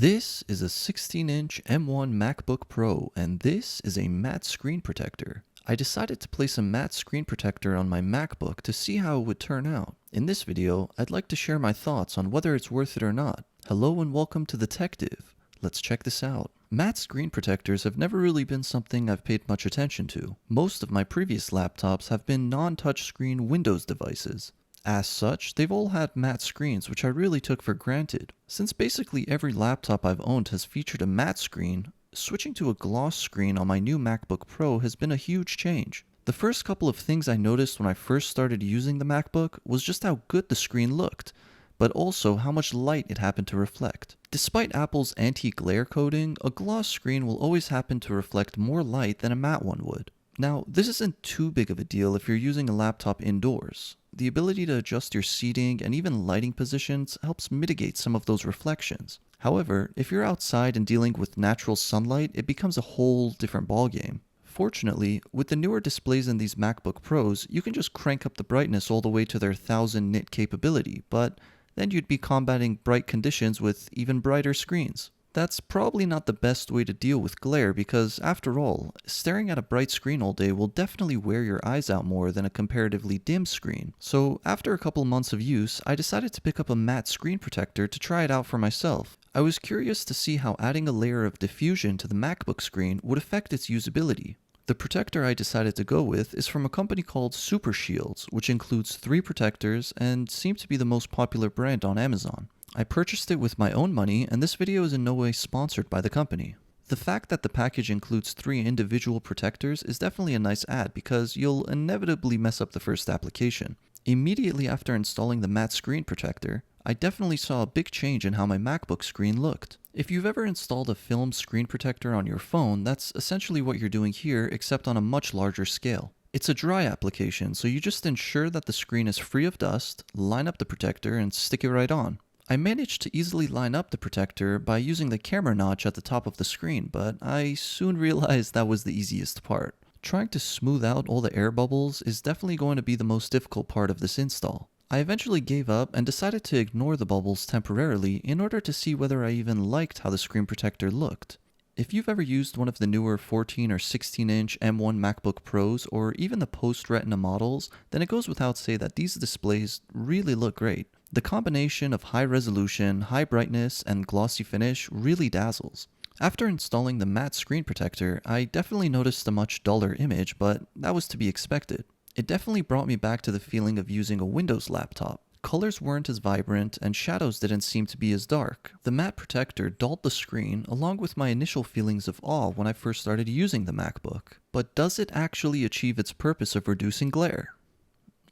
This is a 16-inch M1 MacBook Pro, and this is a matte screen protector. I decided to place a matte screen protector on my MacBook to see how it would turn out. In this video, I'd like to share my thoughts on whether it's worth it or not. Hello and welcome to the Tech Div. Let's check this out. Matte screen protectors have never really been something I've paid much attention to. Most of my previous laptops have been non-touchscreen Windows devices. As such, they've all had matte screens, which I really took for granted. Since basically every laptop I've owned has featured a matte screen, switching to a gloss screen on my new MacBook Pro has been a huge change. The first couple of things I noticed when I first started using the MacBook was just how good the screen looked, but also how much light it happened to reflect. Despite Apple's anti-glare coating, a gloss screen will always happen to reflect more light than a matte one would. Now, this isn't too big of a deal if you're using a laptop indoors. The ability to adjust your seating and even lighting positions helps mitigate some of those reflections. However, if you're outside and dealing with natural sunlight, it becomes a whole different ballgame. Fortunately, with the newer displays in these MacBook Pros, you can just crank up the brightness all the way to their 1000 nit capability, but then you'd be combating bright conditions with even brighter screens. That's probably not the best way to deal with glare because, after all, staring at a bright screen all day will definitely wear your eyes out more than a comparatively dim screen. So, after a couple months of use, I decided to pick up a matte screen protector to try it out for myself. I was curious to see how adding a layer of diffusion to the MacBook screen would affect its usability. The protector I decided to go with is from a company called Super Shields, which includes 3 protectors and seems to be the most popular brand on Amazon. I purchased it with my own money, and this video is in no way sponsored by the company. The fact that the package includes 3 individual protectors is definitely a nice add because you'll inevitably mess up the first application. Immediately after installing the matte screen protector, I definitely saw a big change in how my MacBook screen looked. If you've ever installed a film screen protector on your phone, that's essentially what you're doing here, except on a much larger scale. It's a dry application, so you just ensure that the screen is free of dust, line up the protector, and stick it right on. I managed to easily line up the protector by using the camera notch at the top of the screen, but I soon realized that was the easiest part. Trying to smooth out all the air bubbles is definitely going to be the most difficult part of this install. I eventually gave up and decided to ignore the bubbles temporarily in order to see whether I even liked how the screen protector looked. If you've ever used one of the newer 14 or 16-inch M1 MacBook Pros or even the post-Retina models, then it goes without saying that these displays really look great. The combination of high resolution, high brightness, and glossy finish really dazzles. After installing the matte screen protector, I definitely noticed a much duller image, but that was to be expected. It definitely brought me back to the feeling of using a Windows laptop. Colors weren't as vibrant, and shadows didn't seem to be as dark. The matte protector dulled the screen, along with my initial feelings of awe when I first started using the MacBook. But does it actually achieve its purpose of reducing glare?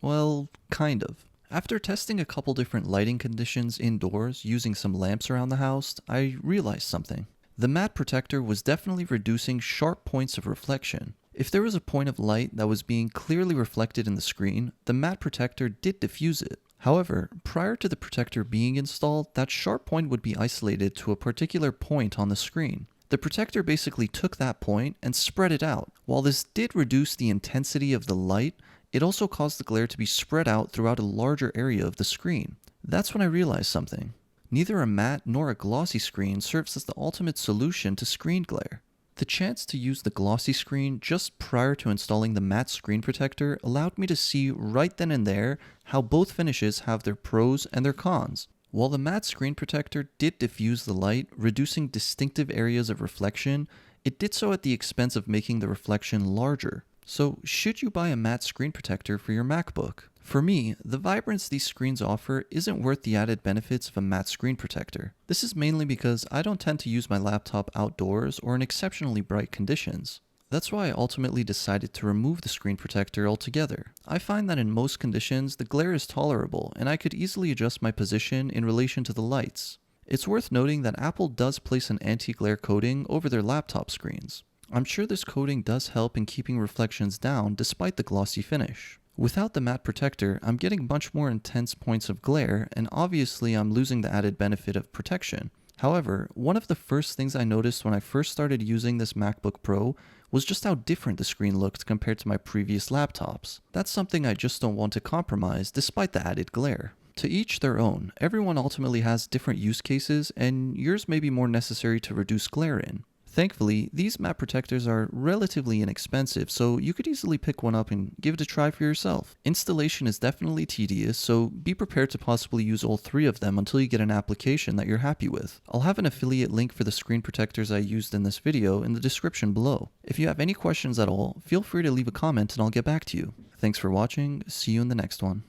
Well, kind of. After testing a couple different lighting conditions indoors using some lamps around the house, I realized something. The matte protector was definitely reducing sharp points of reflection. If there was a point of light that was being clearly reflected in the screen, the matte protector did diffuse it. However, prior to the protector being installed, that sharp point would be isolated to a particular point on the screen. The protector basically took that point and spread it out. While this did reduce the intensity of the light, it also caused the glare to be spread out throughout a larger area of the screen. That's when I realized something. Neither a matte nor a glossy screen serves as the ultimate solution to screen glare. The chance to use the glossy screen just prior to installing the matte screen protector allowed me to see right then and there how both finishes have their pros and their cons. While the matte screen protector did diffuse the light, reducing distinctive areas of reflection, it did so at the expense of making the reflection larger. So, should you buy a matte screen protector for your MacBook? For me, the vibrance these screens offer isn't worth the added benefits of a matte screen protector. This is mainly because I don't tend to use my laptop outdoors or in exceptionally bright conditions. That's why I ultimately decided to remove the screen protector altogether. I find that in most conditions, the glare is tolerable, and I could easily adjust my position in relation to the lights. It's worth noting that Apple does place an anti-glare coating over their laptop screens. I'm sure this coating does help in keeping reflections down despite the glossy finish. Without the matte protector, I'm getting much more intense points of glare, and obviously I'm losing the added benefit of protection. However, one of the first things I noticed when I first started using this MacBook Pro was just how different the screen looked compared to my previous laptops. That's something I just don't want to compromise despite the added glare. To each their own. Everyone ultimately has different use cases, and yours may be more necessary to reduce glare in. Thankfully, these matte protectors are relatively inexpensive, so you could easily pick one up and give it a try for yourself. Installation is definitely tedious, so be prepared to possibly use all three of them until you get an application that you're happy with. I'll have an affiliate link for the screen protectors I used in this video in the description below. If you have any questions at all, feel free to leave a comment and I'll get back to you. Thanks for watching, see you in the next one.